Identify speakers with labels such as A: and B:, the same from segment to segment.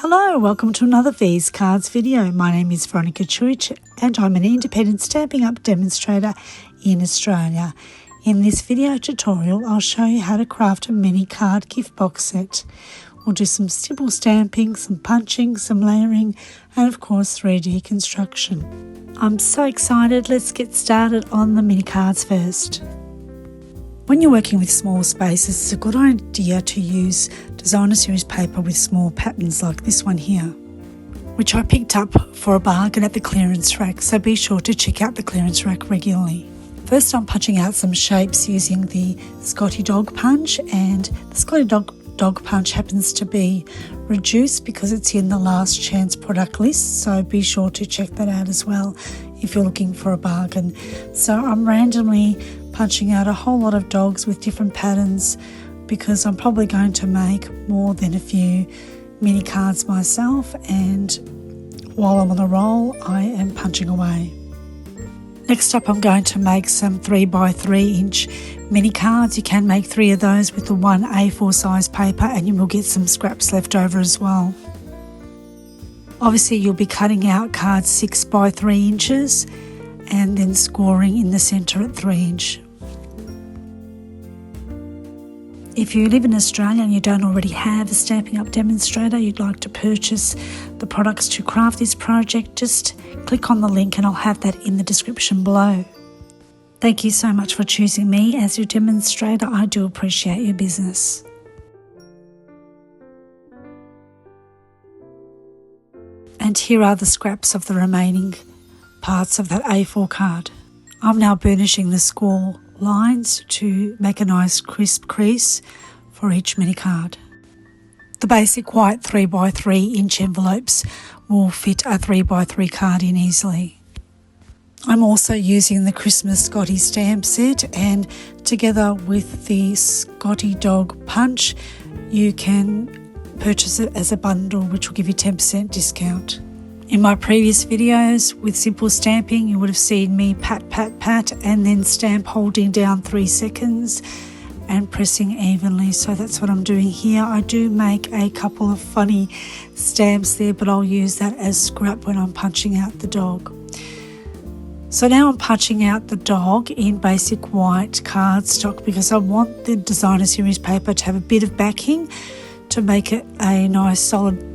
A: Hello, welcome to another V's Cards video. My name is Veronika Čuić and I'm an independent Stampin' Up demonstrator in Australia. In this video tutorial, I'll show you how to craft a mini card gift box set. We'll do some simple stamping, some punching, some layering, and of course 3D construction. I'm so excited. Let's get started on the mini cards first. When you're working with small spaces, it's a good idea to use designer series paper with small patterns like this one here, which I picked up for a bargain at the clearance rack, so be sure to check out the clearance rack regularly. First, I'm punching out some shapes using the Scotty Dog Punch, and the Scotty Dog Punch happens to be reduced because it's in the last chance product list, so be sure to check that out as well if you're looking for a bargain. So I'm randomly punching out a whole lot of dogs with different patterns because I'm probably going to make more than a few mini cards myself, and while I'm on the roll I am punching away. Next up, I'm going to make some 3x3 inch mini cards. You can make 3 of those with the one A4 size paper and you will get some scraps left over as well. Obviously you'll be cutting out cards 6x3 inches and then scoring in the centre at 3 inch. If you live in Australia and you don't already have a Stampin' Up demonstrator, you'd like to purchase the products to craft this project, just click on the link and I'll have that in the description below. Thank you so much for choosing me as your demonstrator. I do appreciate your business. And here are the scraps of the remaining parts of that A4 card. I'm now burnishing the score lines to make a nice crisp crease for each mini card. The basic white 3x3 inch envelopes will fit a 3x3 card in easily. I'm also using the Christmas Scotty stamp set, and together with the Scotty Dog Punch you can purchase it as a bundle, which will give you 10% discount. In my previous videos with simple stamping, you would have seen me pat, pat, pat and then stamp holding down 3 seconds and pressing evenly. So that's what I'm doing here. I do make a couple of funny stamps there, but I'll use that as scrap when I'm punching out the dog. So now I'm punching out the dog in basic white cardstock because I want the designer series paper to have a bit of backing to make it a nice solid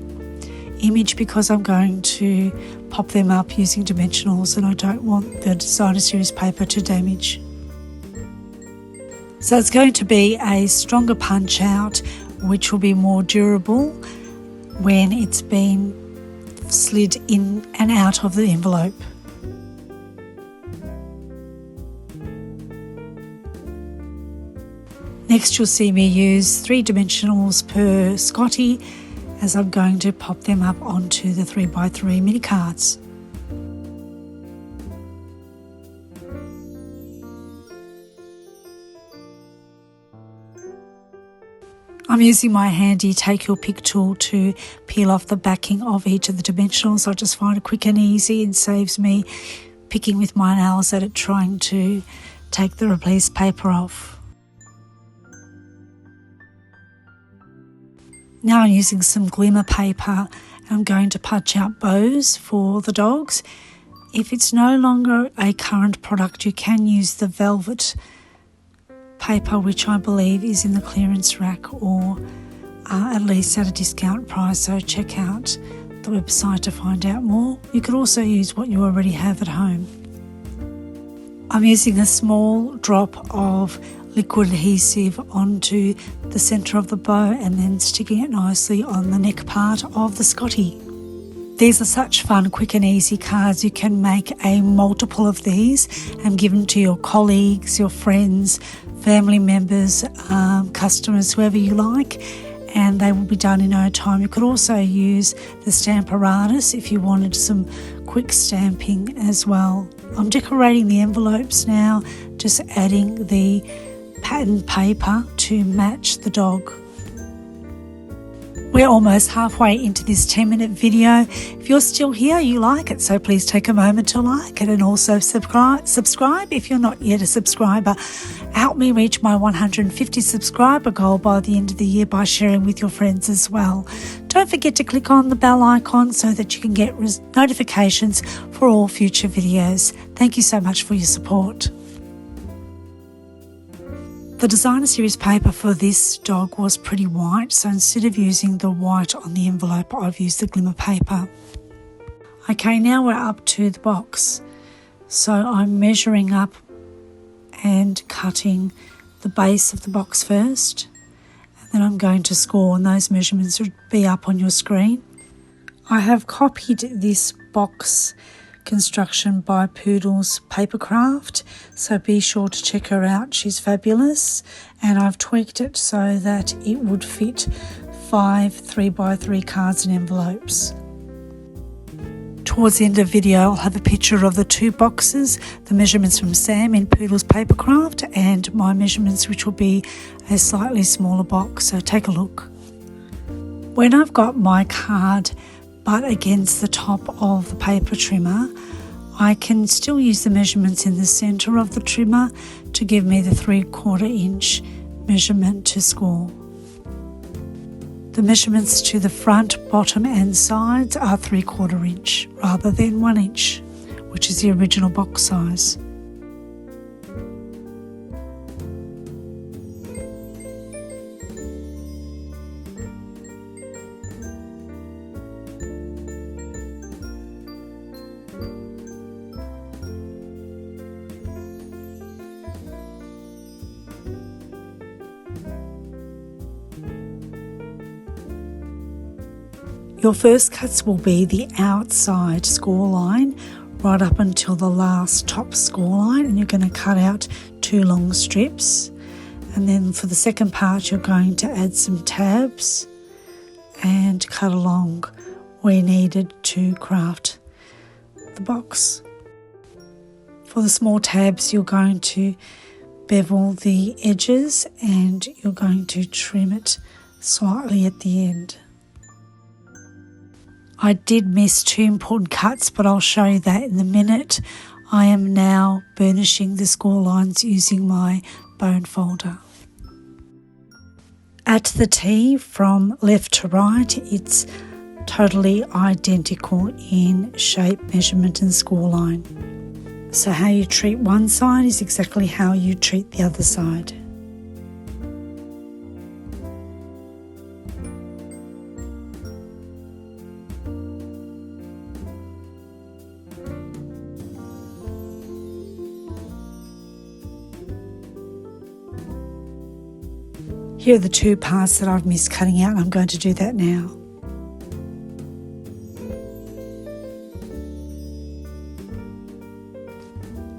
A: image, because I'm going to pop them up using dimensionals and I don't want the designer series paper to damage. So it's going to be a stronger punch out, which will be more durable when it's been slid in and out of the envelope. Next, you'll see me use 3 dimensionals per Scotty as I'm going to pop them up onto the 3x3 mini cards. I'm using my handy take your pick tool to peel off the backing of each of the dimensionals. I just find it quick and easy and saves me picking with my nails at it trying to take the release paper off. Now I'm using some glimmer paper and I'm going to punch out bows for the dogs. If it's no longer a current product, you can use the velvet paper, which I believe is in the clearance rack or at least at a discount price, so check out the website to find out more. You could also use what you already have at home. I'm using a small drop of liquid adhesive onto the centre of the bow and then sticking it nicely on the neck part of the Scotty. These are such fun, quick and easy cards. You can make a multiple of these and give them to your colleagues, your friends, family members, customers, whoever you like, and they will be done in no time. You could also use the Stamparatus if you wanted some quick stamping as well. I'm decorating the envelopes now, just adding the pattern paper to match the dog. We're almost halfway into this 10-minute video. If you're still here, you like it, so please take a moment to like it and also subscribe if you're not yet a subscriber. Help me reach my 150 subscriber goal by the end of the year by sharing with your friends as well. Don't forget to click on the bell icon so that you can get notifications for all future videos. Thank you so much for your support. The designer series paper for this dog was pretty white, so instead of using the white on the envelope, I've used the glimmer paper. Okay, now we're up to the box. So I'm measuring up and cutting the base of the box first, and then I'm going to score, and those measurements would be up on your screen. I have copied this box construction by Poodle's Papercraft, so be sure to check her out, she's fabulous, and I've tweaked it so that it would fit 5 3x3 cards and envelopes. Towards the end of the video I'll have a picture of the two boxes, the measurements from Sam in Poodle's Papercraft and my measurements, which will be a slightly smaller box, so take a look. When I've got my card but against the top of the paper trimmer, I can still use the measurements in the centre of the trimmer to give me the 3/4 inch measurement to score. The measurements to the front, bottom and sides are 3/4 inch rather than 1 inch, which is the original box size. Your first cuts will be the outside score line right up until the last top score line, and you're going to cut out 2 long strips. And then for the second part you're going to add some tabs and cut along where needed to craft the box. For the small tabs you're going to bevel the edges and you're going to trim it slightly at the end. I did miss 2 important cuts, but I'll show you that in a minute. I am now burnishing the score lines using my bone folder. At the T from left to right, it's totally identical in shape, measurement and score line. So how you treat one side is exactly how you treat the other side. Here are the 2 parts that I've missed cutting out, and I'm going to do that now.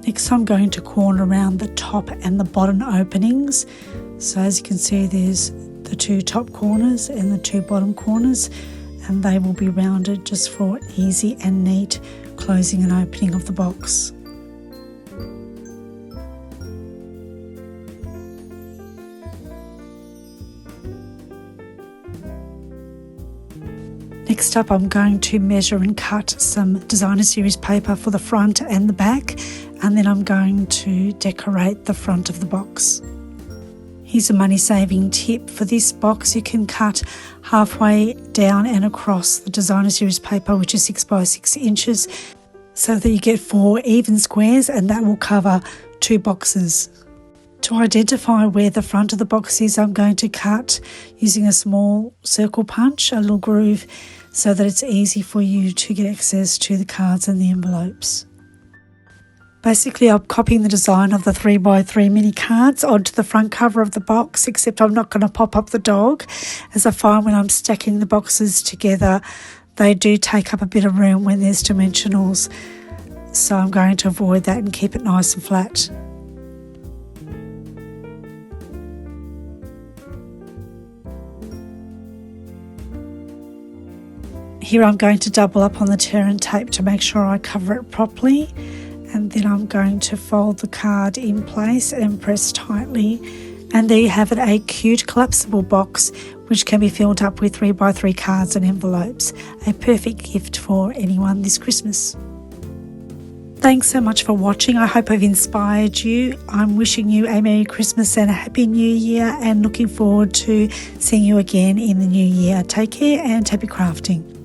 A: Next I'm going to corner around the top and the bottom openings. So as you can see, there's the 2 top corners and the 2 bottom corners, and they will be rounded just for easy and neat closing and opening of the box. Next up I'm going to measure and cut some designer series paper for the front and the back, and then I'm going to decorate the front of the box. Here's a money saving tip. For this box you can cut halfway down and across the designer series paper, which is 6 by 6 inches, so that you get 4 even squares, and that will cover 2 boxes. To identify where the front of the box is, I'm going to cut using a small circle punch, a little groove, so that it's easy for you to get access to the cards and the envelopes. Basically, I'm copying the design of the 3x3 mini cards onto the front cover of the box, except I'm not going to pop up the dog, as I find when I'm stacking the boxes together, they do take up a bit of room when there's dimensionals. So I'm going to avoid that and keep it nice and flat. Here I'm going to double up on the tear and tape to make sure I cover it properly, and then I'm going to fold the card in place and press tightly, and there you have it, a cute collapsible box which can be filled up with 3x3 cards and envelopes. A perfect gift for anyone this Christmas. Thanks so much for watching. I hope I've inspired you. I'm wishing you a Merry Christmas and a Happy New Year, and looking forward to seeing you again in the new year. Take care and happy crafting.